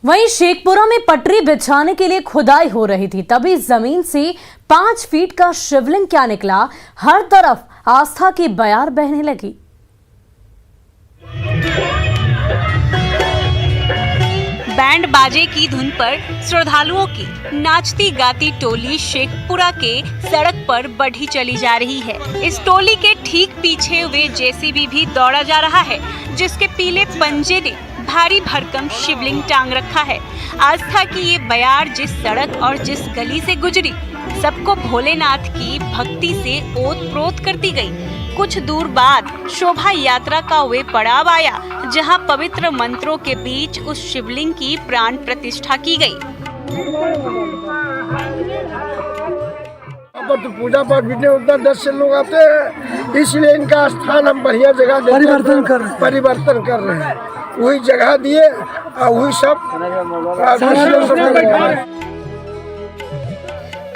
वहीं शेखपुरा में पटरी बिछाने के लिए खुदाई हो रही थी, तभी जमीन से 5 फीट का शिवलिंग क्या निकला। हर तरफ आस्था की बयार बहने लगी। बैंड बाजे की धुन पर श्रद्धालुओं की नाचती गाती टोली शेखपुरा के सड़क पर बढ़ी चली जा रही है। इस टोली के ठीक पीछे वे जेसीबी भी दौड़ा जा रहा है, जिसके पीले पंजे ने भारी भरकम शिवलिंग टांग रखा है। आस्था की ये बयार जिस सड़क और जिस गली से गुजरी, सबको भोलेनाथ की भक्ति से ओत-प्रोत करती गई। कुछ दूर बाद शोभा यात्रा का वे पड़ाव आया, जहां पवित्र मंत्रों के बीच उस शिवलिंग की प्राण प्रतिष्ठा की गई। तो पूजा पाठ भी नहीं होता, 10 से लोग आते हैं, इसलिए इनका स्थान हम बढ़िया जगह परिवर्तन कर रहे हैं। वही जगह दिए और वही सब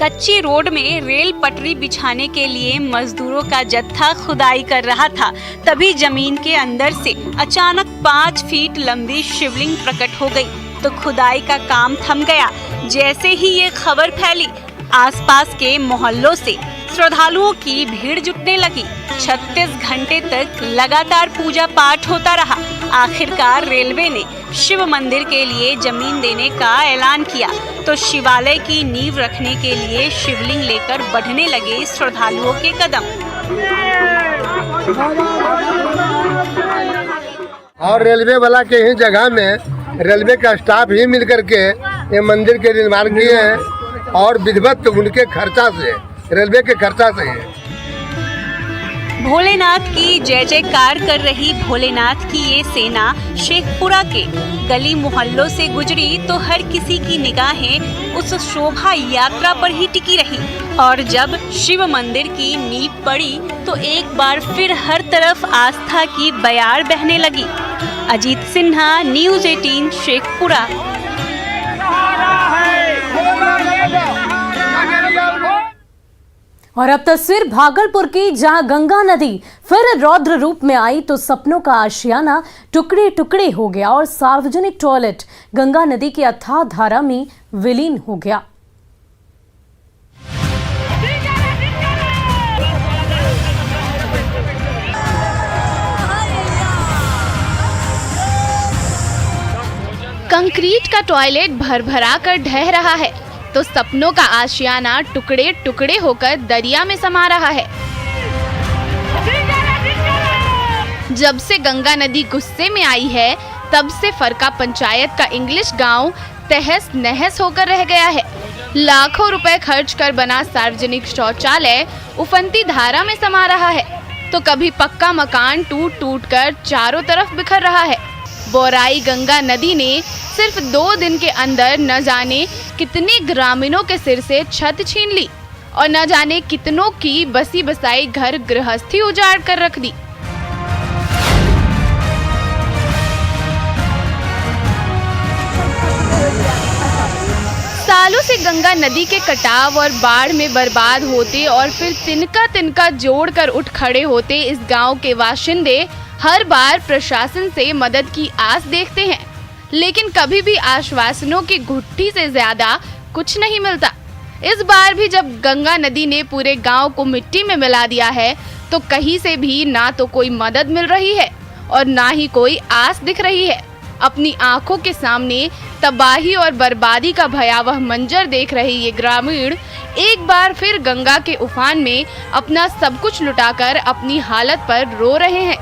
कच्ची रोड में रेल पटरी बिछाने के लिए मजदूरों का जत्था खुदाई कर रहा था, तभी जमीन के अंदर से अचानक 5 फीट लंबी शिवलिंग प्रकट हो गई तो खुदाई का काम थम गया। जैसे ही ये खबर फैली, आसपास के मोहल्लों से श्रद्धालुओं की भीड़ जुटने लगी। 36 घंटे तक लगातार पूजा पाठ होता रहा। आखिरकार रेलवे ने शिव मंदिर के लिए जमीन देने का ऐलान किया तो शिवालय की नींव रखने के लिए शिवलिंग लेकर बढ़ने लगे श्रद्धालुओं के कदम। और रेलवे वाला के ही जगह में रेलवे का स्टाफ ही मिल करके ये मंदिर के निर्माण किए हैं और विधिवत उनके खर्चा से, रेलवे के खर्चा से है। भोलेनाथ की जय जयकार कर रही भोलेनाथ की ये सेना शेखपुरा के गली मोहल्लों से गुजरी तो हर किसी की निगाहें उस शोभा यात्रा पर ही टिकी रही। और जब शिव मंदिर की नींव पड़ी तो एक बार फिर हर तरफ आस्था की बयार बहने लगी। अजीत सिन्हा, न्यूज़ 18 शेखपुरा। और अब तस्वीर भागलपुर की, जहां गंगा नदी फिर रौद्र रूप में आई तो सपनों का आशियाना टुकड़े टुकड़े हो गया और सार्वजनिक टॉयलेट गंगा नदी की अथाह धारा में विलीन हो गया। कंक्रीट का टॉयलेट भरभरा कर ढह रहा है तो सपनों का आशियाना टुकड़े टुकड़े होकर दरिया में समा रहा है। जब से गंगा नदी गुस्से में आई है, तब से फरका पंचायत का इंग्लिश गांव तहस नहस होकर रह गया है। लाखों रुपए खर्च कर बना सार्वजनिक शौचालय उफनती धारा में समा रहा है तो कभी पक्का मकान टूट टूट कर चारों तरफ बिखर रहा है। बोराई गंगा नदी ने सिर्फ 2 दिन के अंदर न जाने कितने ग्रामीणों के सिर से छत छीन ली और न जाने कितनों की बसी बसाई घर गृहस्थी उजाड़ कर रख दी। सालों से गंगा नदी के कटाव और बाढ़ में बर्बाद होते और फिर तिनका तिनका जोड़कर उठ खड़े होते इस गांव के बाशिंदे हर बार प्रशासन से मदद की आस देखते हैं, लेकिन कभी भी आश्वासनों की घुट्टी से ज्यादा कुछ नहीं मिलता। इस बार भी जब गंगा नदी ने पूरे गांव को मिट्टी में मिला दिया है तो कहीं से भी ना तो कोई मदद मिल रही है और ना ही कोई आस दिख रही है। अपनी आंखों के सामने तबाही और बर्बादी का भयावह मंजर देख रहे ये ग्रामीण एक बार फिर गंगा के उफान में अपना सब कुछ लुटाकर अपनी हालत पर रो रहे हैं।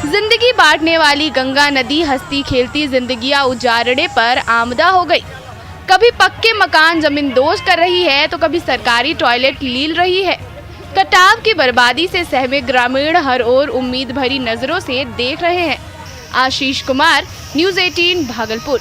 जिंदगी बांटने वाली गंगा नदी हंसती खेलती जिंदगियां उजाड़ने पर आमदा हो गई। कभी पक्के मकान जमींदोज कर रही है तो कभी सरकारी टॉयलेट लील रही है। कटाव की बर्बादी से सहमे ग्रामीण हर ओर उम्मीद भरी नजरों से देख रहे हैं। आशीष कुमार, न्यूज़ 18 भागलपुर।